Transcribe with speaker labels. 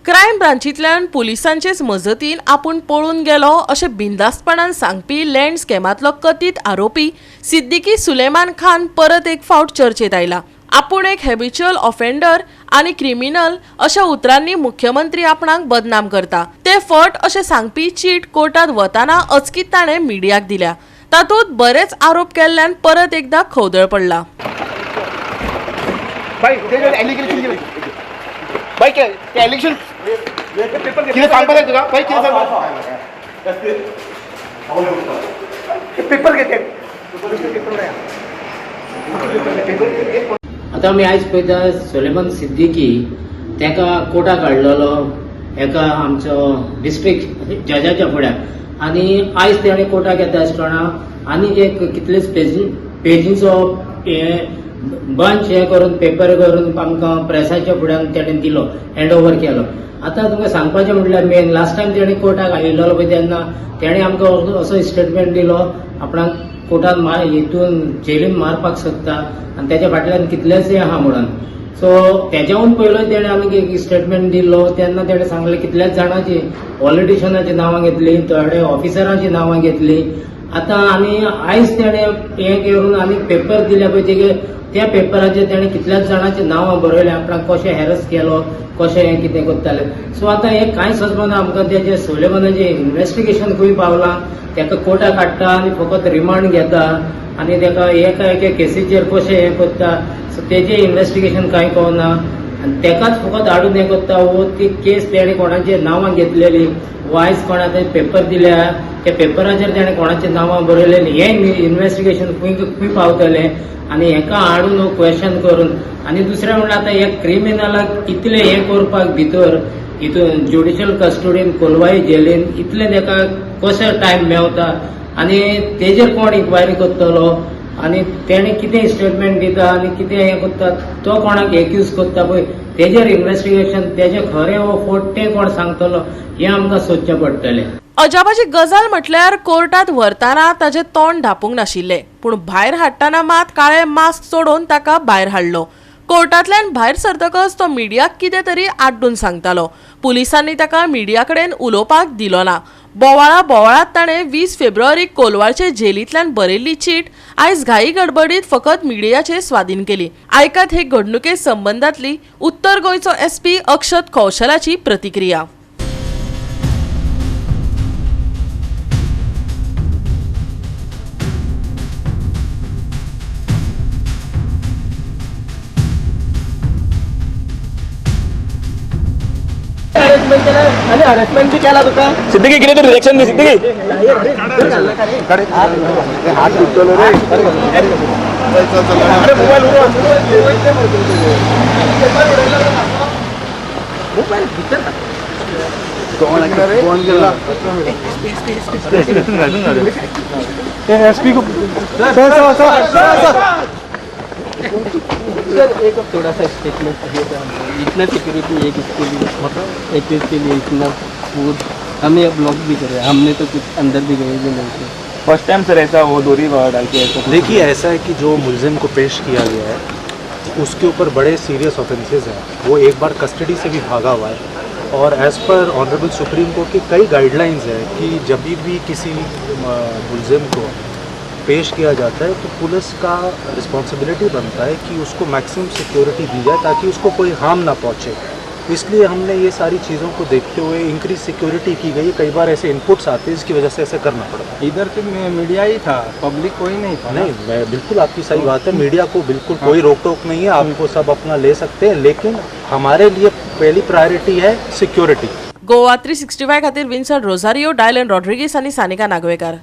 Speaker 1: Crime ब्रांचीतल्यान पुलिसांचेच मजतीन आपूण पळून गेलो अशें बिनधास्तपणान सांगपी लँड स्कॅमातलो कथीत आरोपी सिद्दीकी सुलेमान खान परत एक फावट चर्चेत आयला। आपूण एक हॅबिच्युअल ऑफेंडर आनी क्रिमिनल अशा उतरांनी मुख्यमंत्री आपणाक बदनाम करता ते फट अशें सांगपी चीट कोर्टात वताना अचकीत ताणें मिडियाक दिल्या। तातूंत बरेच आरोप केल्ल्यान परत एकदा खवदळ पडला।
Speaker 2: आता मी आयज पळयता सुलेमान सिद्दीकी तेका कोर्टाक हाडलेलो एका आमचो डिस्ट्रिक्ट जजाच्या फुड्यान आनी आयज तेणे कोर्टाक येता आसतना आनी एक कितलेच पेजीचो बंच हे करून पेपर करून आमकां प्रेसाच्या फुड्यान तेणें दिलो, हँड ओवर केलो। आता तुमकां सांगपाचें म्हटल्यार मेन लास्ट टायम तेणें कोर्टाक आयिल्लो पळय तेन्ना तेणें आमकां असो स्टेटमेंट दिलो आपणाक कोर्टान हितून जेलीन मारपाक सोदता आनी तेच्या फाटल्यान कितलेच आहा म्हणून। सो तेज्याहून पयलो तेणें आमी एक स्टेटमेंट दिल्लो तेन्ना तेणें सांगलें कितल्याच जाणांची पॉलिटिशियनाची नांवां घेतली, थोडे ऑफिसरांची नांवां घेतली। आता आनी आयज तेणें हें करून आनी पेपर दिल्या पळय त्या पेपराचेर तेणें कितल्याच जाणांची नांवां बरयल्या आपणाक कशें हॅरस केलो, कशें हें कितें करताले। सो आतां हें कांयच वचपाना आमकां तेजें सुलेमानाचें इन्व्हेस्टिगेशन खंय पावलां तेका कोर्टाक हाडटा आनी फकत रिमांड घेता आनी तेका एका एका केसीचेर कशें हें करता। सो तेजें इन्व्हेस्टिगेशन कांय कळना आनी तेकाच फकत हाडून हें करता वो ती केस तेणें कोणाचेर नांवां घेतलेली वो आयज कोणाचे पेपर दिल्या त्या पेपराचेर तेणें कोणाचें नांवां बरयलेलीं हें इन्व्हेस्टिगेशन खंय पावतलें आनी हेका हाडून क्वेश्चन करून आनी दुसरें म्हणल्यार आतां एक क्रिमिनलाक इतलें हें करपाक भितर हितून ज्युडिशियल कस्टडीन कोलवाई जेलीन इतलें तेका कसो टायम मेवता आनी तेजेर कोण इन्क्वायरी करतलो आनी तेणें कितें स्टेटमेंट दिता आनी कितें हें करता तो कोणाक एक्यूज करता पळय तेजेर इन्व्हेस्टिगेशन तेजें खरें वो फोट तें कोण सांगतलो हें आमकां सोदचें पडटलें।
Speaker 1: अजापाची गजाल म्हटल्यार कोर्टात व्हरताना ताजें तोंड धापूंक नाशिल्लें पूण भायर हाडटाना मात काळें मास्क सोडून ताका भायर हाडलो। कोर्टांतल्यान भायर सरतकच तो मिडियाक कितें तरी आड्डून सांगतालो। पुलिसांनी ताका मिडिया कडेन उलोवपाक दिलो ना। बोवाळात ताणें 20 फेब्रुवारीक कोलवारचे जेलींतल्यान बरयल्ली चीट आयज घाई गडबडीत फकत मिडियाचे स्वाधीन केली। आयकात हे घडणुके संबंदांतली उत्तर गोंयचो SP अक्षत कौशलाची प्रतिक्रिया।
Speaker 3: हॅरेसमेंट बी केला तुका
Speaker 4: सिद्दीकी किती तरी रिएक्शन दे सिद्दीकी
Speaker 3: हात तुटलो रे अरे मोबाईल फोन केला एसपी को
Speaker 5: सर एक थोड़ा सा स्टेटमेंट चाहिए। इतना सिक्योरिटी एक इसके लिए मतलब एक इसके लिए इतना फूड हमें अब ब्लॉक भी करे, हमने तो कुछ अंदर भी गए भी नहीं थे।
Speaker 4: फर्स्ट टाइम सर ऐसा वो दोहरी डाल के ऐसा।
Speaker 6: देखिए ऐसा है कि जो मुलजिम को पेश किया गया है उसके ऊपर बड़े सीरियस ऑफेंसेस हैं, वो एक बार कस्टडी से भी भागा हुआ है और as per honourable supreme court की कई गाइडलाइंस है कि जब भी किसी मुलजिम को पेश किया जाता है तो पुलिस का रिस्पॉन्सिबिलिटी बनता है कि उसको मैक्सिमम सिक्योरिटी दी जाए ताकि उसको कोई हार्म ना पहुंचे। इसलिए हमने ये सारी चीज़ों को देखते हुए इंक्रीज सिक्योरिटी की गई। कई बार ऐसे इनपुट्स आते हैं इसकी वजह से ऐसे करना पड़ता है।
Speaker 5: इधर से मीडिया ही था, पब्लिक कोई नहीं था।
Speaker 6: नहीं, मैं बिल्कुल आपकी सही बात है, मीडिया को बिल्कुल कोई रोक टोक नहीं है, आपको सब अपना ले सकते हैं, लेकिन हमारे लिए पहली प्रायोरिटी है सिक्योरिटी।
Speaker 1: गोवा 365 खातीर विन्संट रोझारियो, डायलन रॉड्रिगीस आनी सानिका नागवेकर।